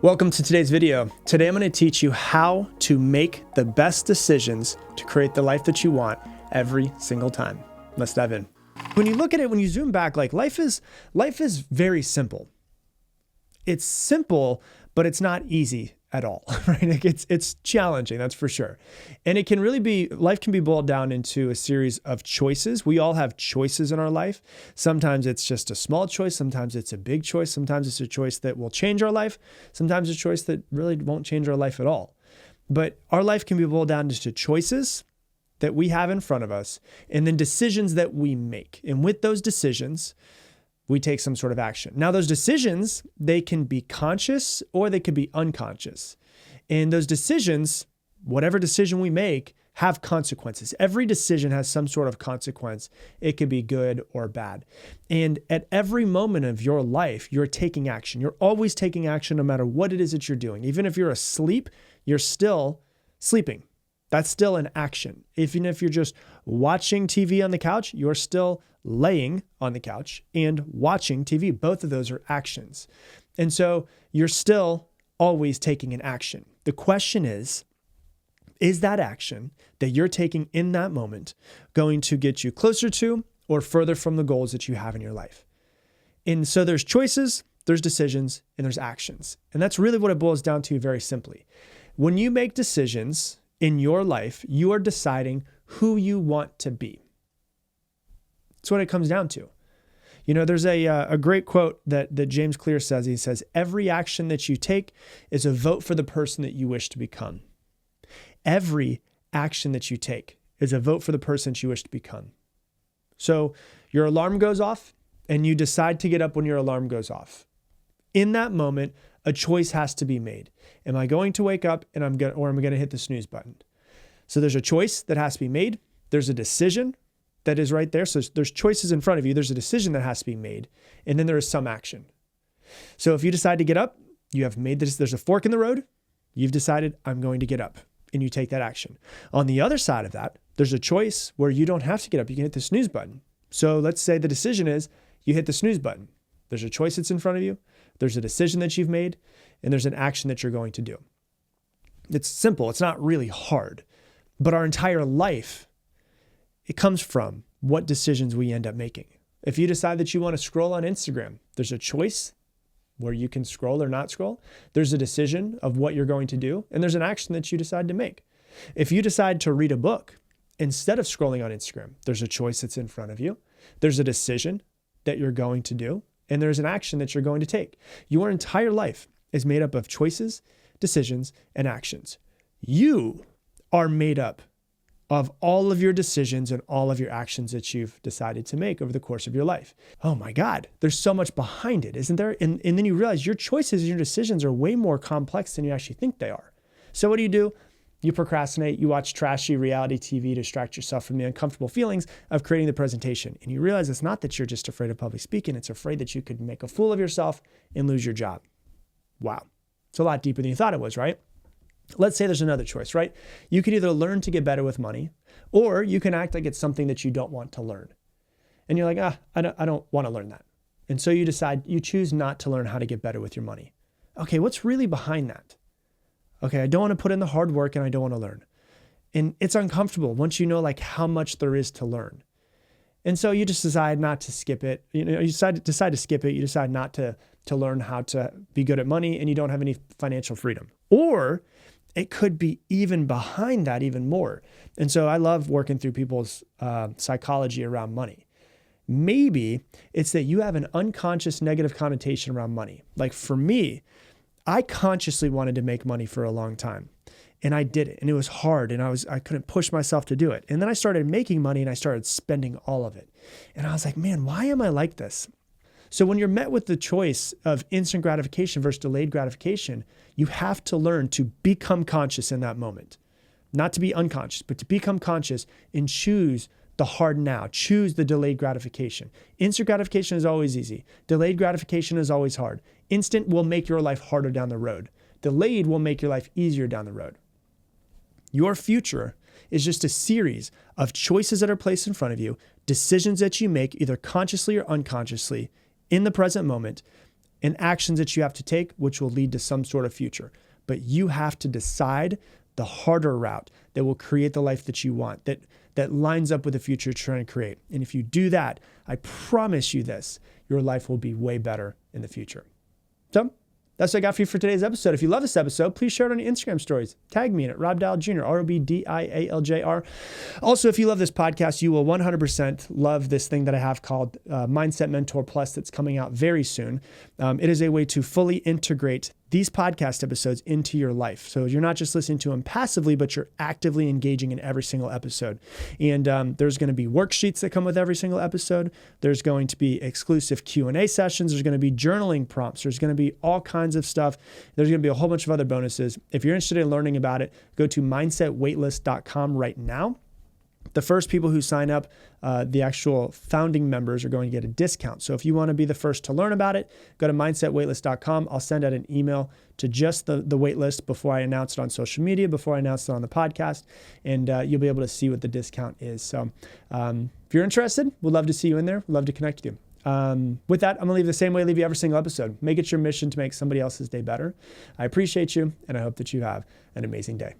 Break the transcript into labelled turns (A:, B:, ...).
A: Welcome to today's video. Today I'm going to teach you how to make the best decisions to create the life that you want every single time. Let's dive in. When you look at it, when you zoom back, like life is very simple. It's simple, but it's not easy at all, right? It's challenging, that's for sure. And it can really be, life can be boiled down into a series of choices. We all have choices in our life. Sometimes it's just a small choice. Sometimes it's a big choice. Sometimes it's a choice that will change our life. Sometimes it's a choice that really won't change our life at all. But our life can be boiled down to choices that we have in front of us and then decisions that we make. And with those decisions, we take some sort of action. Now, those decisions, they can be conscious or they could be unconscious. And those decisions, whatever decision we make, have consequences. Every decision has some sort of consequence. It could be good or bad. And at every moment of your life, you're taking action. You're always taking action no matter what it is that you're doing. Even if you're asleep, you're still sleeping. That's still an action. Even if you're just watching TV on the couch, you're still laying on the couch and watching TV. Both of those are actions. And so you're still always taking an action. The question is that action that you're taking in that moment going to get you closer to or further from the goals that you have in your life? And so there's choices, there's decisions, and there's actions. And that's really what it boils down to very simply. When you make decisions in your life, you are deciding who you want to be. That's what it comes down to. You know, there's a great quote that James Clear says. He says, every action that you take is a vote for the person that you wish to become. Every action that you take is a vote for the person that you wish to become. So your alarm goes off and you decide to get up when your alarm goes off. In that moment, a choice has to be made. Am I going to wake up or am I going to hit the snooze button? So there's a choice that has to be made. There's a decision that is right there. So there's choices in front of you. There's a decision that has to be made. And then there is some action. So if you decide to get up, you have made this, there's a fork in the road. You've decided, I'm going to get up, and you take that action. On the other side of that, there's a choice where you don't have to get up. You can hit the snooze button. So let's say the decision is you hit the snooze button. There's a choice that's in front of you. There's a decision that you've made, and there's an action that you're going to do. It's simple. It's not really hard, but our entire life, it comes from what decisions we end up making. If you decide that you want to scroll on Instagram, there's a choice where you can scroll or not scroll. There's a decision of what you're going to do, and there's an action that you decide to make. If you decide to read a book instead of scrolling on Instagram, there's a choice that's in front of you. There's a decision that you're going to do, and there's an action that you're going to take. Your entire life is made up of choices, decisions, and actions. You are made up of all of your decisions and all of your actions that you've decided to make over the course of your life. Oh my God, there's so much behind it, isn't there? And then you realize your choices and your decisions are way more complex than you actually think they are. So what do? You procrastinate, you watch trashy reality TV to distract yourself from the uncomfortable feelings of creating the presentation. And you realize it's not that you're just afraid of public speaking, it's afraid that you could make a fool of yourself and lose your job. Wow. It's a lot deeper than you thought it was, right? Let's say there's another choice, right? You can either learn to get better with money, or you can act like it's something that you don't want to learn. And you're like, I don't want to learn that. And so you choose not to learn how to get better with your money. Okay, what's really behind that? Okay, I don't want to put in the hard work and I don't want to learn. And it's uncomfortable once you know like how much there is to learn. And so you just decide not to skip it. You decide to skip it. You decide not to learn how to be good at money, and you don't have any financial freedom. Or it could be even behind that even more. And so I love working through people's psychology around money. Maybe it's that you have an unconscious negative connotation around money. Like for me, I consciously wanted to make money for a long time, and I did it, and it was hard, and I couldn't push myself to do it. And then I started making money and I started spending all of it. And I was like, man, why am I like this? So when you're met with the choice of instant gratification versus delayed gratification, you have to learn to become conscious in that moment. Not to be unconscious, but to become conscious and choose the hard now. Choose the delayed gratification. Instant gratification is always easy. Delayed gratification is always hard. Instant will make your life harder down the road. Delayed will make your life easier down the road. Your future is just a series of choices that are placed in front of you, decisions that you make either consciously or unconsciously in the present moment, and actions that you have to take, which will lead to some sort of future. But you have to decide the harder route that will create the life that you want, that lines up with the future you're trying to create. And if you do that, I promise you this, your life will be way better in the future. So that's what I got for you for today's episode. If you love this episode, please share it on your Instagram stories. Tag me in it, Rob Dial Jr., ROBDIALJR. Also, if you love this podcast, you will 100% love this thing that I have called Mindset Mentor Plus that's coming out very soon. It is a way to fully integrate these podcast episodes into your life. So you're not just listening to them passively, but you're actively engaging in every single episode. And there's going to be worksheets that come with every single episode. There's going to be exclusive Q&A sessions. There's going to be journaling prompts. There's going to be all kinds of stuff. There's going to be a whole bunch of other bonuses. If you're interested in learning about it, go to mindsetwaitlist.com right now. The first people who sign up, the actual founding members, are going to get a discount. So if you want to be the first to learn about it, go to mindsetwaitlist.com. I'll send out an email to just the waitlist before I announce it on social media, before I announce it on the podcast, and you'll be able to see what the discount is. So if you're interested, we'd love to see you in there. We'd love to connect with you. With that, I'm going to leave the same way I leave you every single episode. Make it your mission to make somebody else's day better. I appreciate you, and I hope that you have an amazing day.